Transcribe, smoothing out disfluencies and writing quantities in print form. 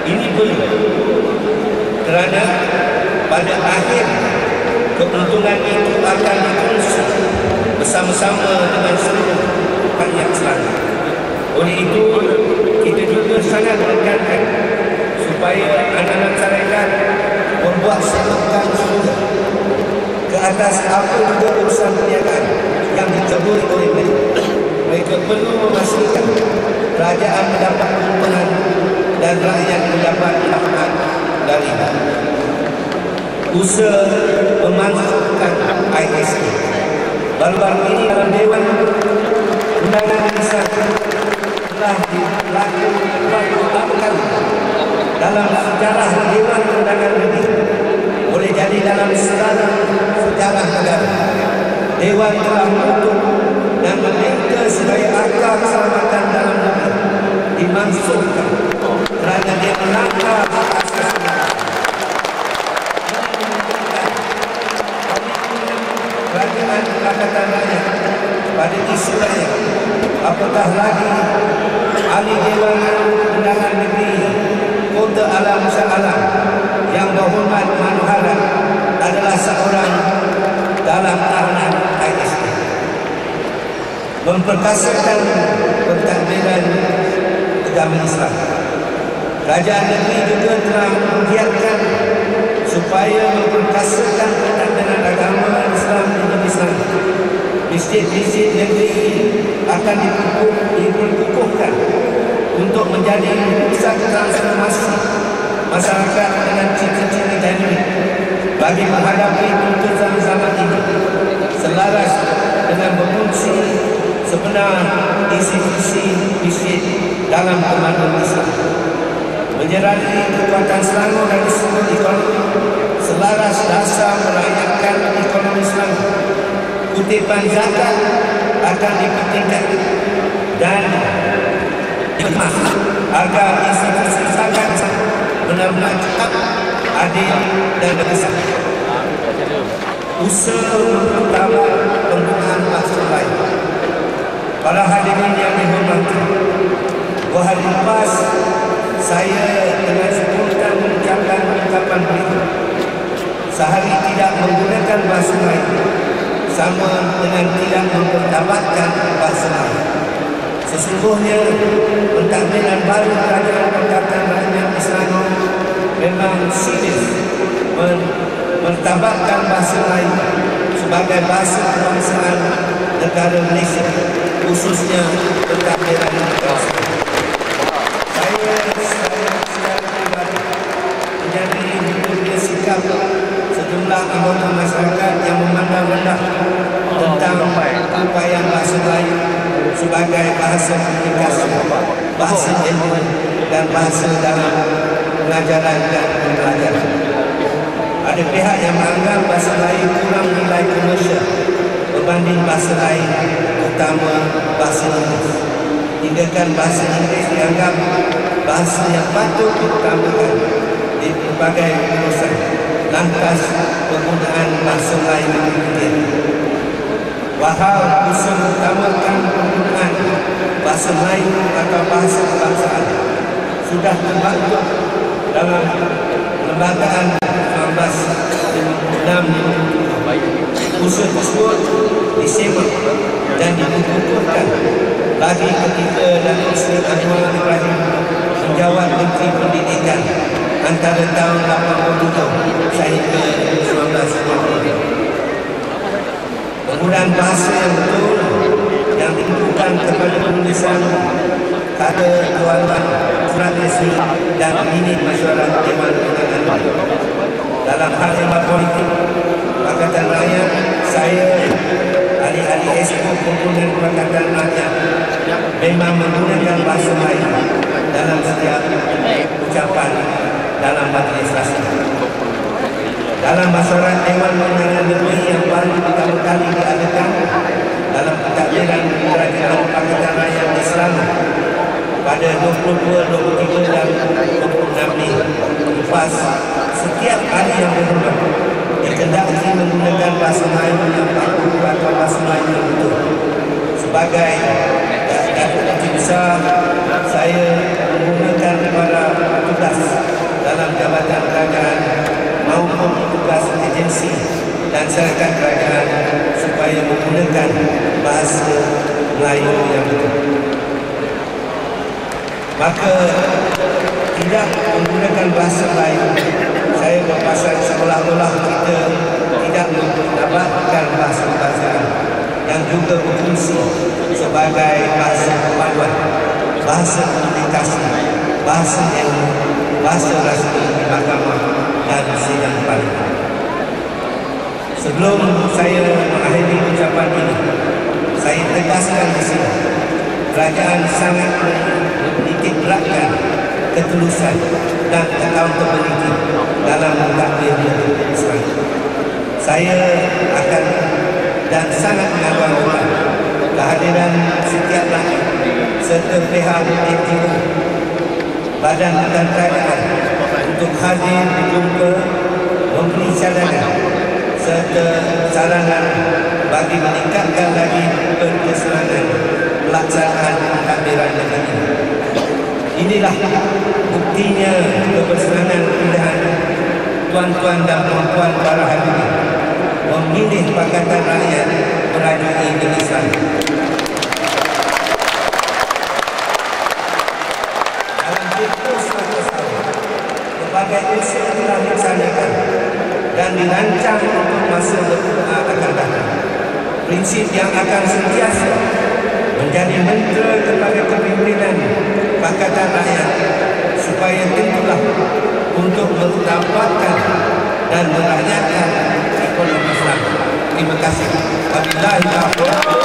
Ini perlu kerana pada akhir keuntungan itu akan dikongsi bersama-sama dengan seluruh rakyat Selangor. Oleh itu, kita juga sangat menekankan supaya anak-anak syarikat membuat sebutan semula ke atas apa juga urusan perniagaan yang diceburi oleh mereka. Mereka perlu memastikan kerajaan mendapat keuntungan dan rakyat mendapat manfaat dari usaha memanfaatkan ISP. Baru-baru ini dalam Dewan Undangan Malaysia telah dilakukan dalam sejarah Dewan Undangan Negeri. Boleh jadi dalam sejarah negara, Dewan telah menutup dan meminta supaya akta keselamatan dalam negeri dimansuhkan kerana dia melanggar hak asasi kerajaan Pakatan Rakyat pada isu rakyat. Apatah lagi ahli Dewan Undangan Negeri Kota Alam Shah Alam yang berhormat Manuhara adalah seorang dalam tahanan ISP. Memperkasakan pentadbiran agama Islam. Kerajaan negeri juga telah menggiatkan supaya memperkasakan pentadbiran agama Islam di negeri Selangor. Masjid-masjid negeri akan diperkukuhkan untuk menjadi pusat transformasi masyarakat dengan ciri-ciri dynamik bagi menghadapi tuntutan zaman ini, selaras dengan berfungsi sebenar institusi masjid dalam pemandu Islam, menjadi kekuatan Selangor dari segi ekonomi, selaras dasar merakyatkan ekonomi Selangor. Kutipan zakat akan dipertingkatkan dan dikemas agar institusi zakat benar-benar cepat, adil dan besar. Usaha utama penggunaan bahasa lain. Para hadirin yang dihormati, wahai lepas saya dengan spontan mengucapkan ungkapan berikut. Sehari tidak menggunakan bahasa lain sama dengan tidak mempertabatkan bahasa lain. Sesungguhnya pentadbiran baru kerajaan Pakatan Rakyat Selangor memang serius mentabatkan bahasa lain sebagai bahasa kebangsaan negara Malaysia, khususnya pentadbiran bahasa. Saya secara pribadi menjadi hidupnya sikap sejumlah anggota masyarakat yang memandang rendah tentang upaya bahasa lain sebagai bahasa komunikasi, bahasa ilmu dan bahasa dalam pengajaran dan pembelajaran. Ada pihak yang menganggap bahasa lain kurang nilai komersial berbanding bahasa lain, terutama bahasa Inggeris. Hinggakan bahasa Inggeris dianggap bahasa yang patut diutamakan di berbagai urusan, lantas penggunaan bahasa lain kemudian. Wahal usaha mengutamakan penggunaan bahasa lain atau bahasa kebangsaan sudah terbentuk dalam Perlembagaan 1956. Usaha tersebut disemak dan dikukuhkan lagi ketika Datuk Seri Anwar Ibrahim menjawat Menteri Pendidikan antara tahun 87 sehingga 1990. Penggunaan bahasa yang betul yang ditentukan kepada penulisan kata keluaran surat resmi dan minit mesyuarat Dewan Undangan dalam hal emak politik Pakatan Rakyat. Saya ahli-ahli esko komponen Pakatan Rakyat memang menggunakan bahasa lain dalam setiap ucapan dalam majlis rasmi. Dalam masyarakat Dewan Undangan Negeri yang baru pertama kali diadakan dalam pentadbiran kerajaan Pakatan Rakyat di Selangor pada 22, 23 dan 26 Mei lepas, setiap ahli yang berhormat dikendaki menggunakan bahasa lain yang baku atau bahasa lain yang betul. Sebagai Datuk Menteri Besar, saya menggunakan kepada tugas dalam jabatan kerajaan maupun tugas agensi dan syarikat kerajaan supaya menggunakan bahasa Melayu yang betul. Maka tidak menggunakan bahasa Melayu, saya berpasan seolah-olah kita tidak mendapatkan bahasa yang juga berfungsi sebagai bahasa perpaduan, bahasa komunikasi, bahasa ilmu, bahasa rasmi di mahkamah dan sidang parlimen. Sebelum saya mengakhiri ucapan ini, saya tegaskan di sini, kerajaan sangat menitik beratkan ketulusan dan accountability dalam mentadbir Islam. Saya akan dan sangat mengagungkan kehadiran setiap rakyat serta pihak NGO, badan dan kerajaan untuk hadir berjumpa, memberi cadangan serta saranan bagi meningkatkan lagi perkeserangan pelaksanaan pentadbiran negara ini. Inilah buktinya kebersenangan pilihan tuan-tuan dan puan-puan para hadirin memilih Pakatan Rakyat merajai negeri Islam. Dalam tempoh 100 tahun, berbagai usaha telah dilaksanakan dan dirancang untuk masa akan datang. Prinsip yang akan sentiasa menjadi mantra kepada kepimpinan Pakatan Rakyat supaya tentulah untuk mendapatkan dan merakyatkan ekonomi Islam. Terima kasih. Wabillahi taufiq.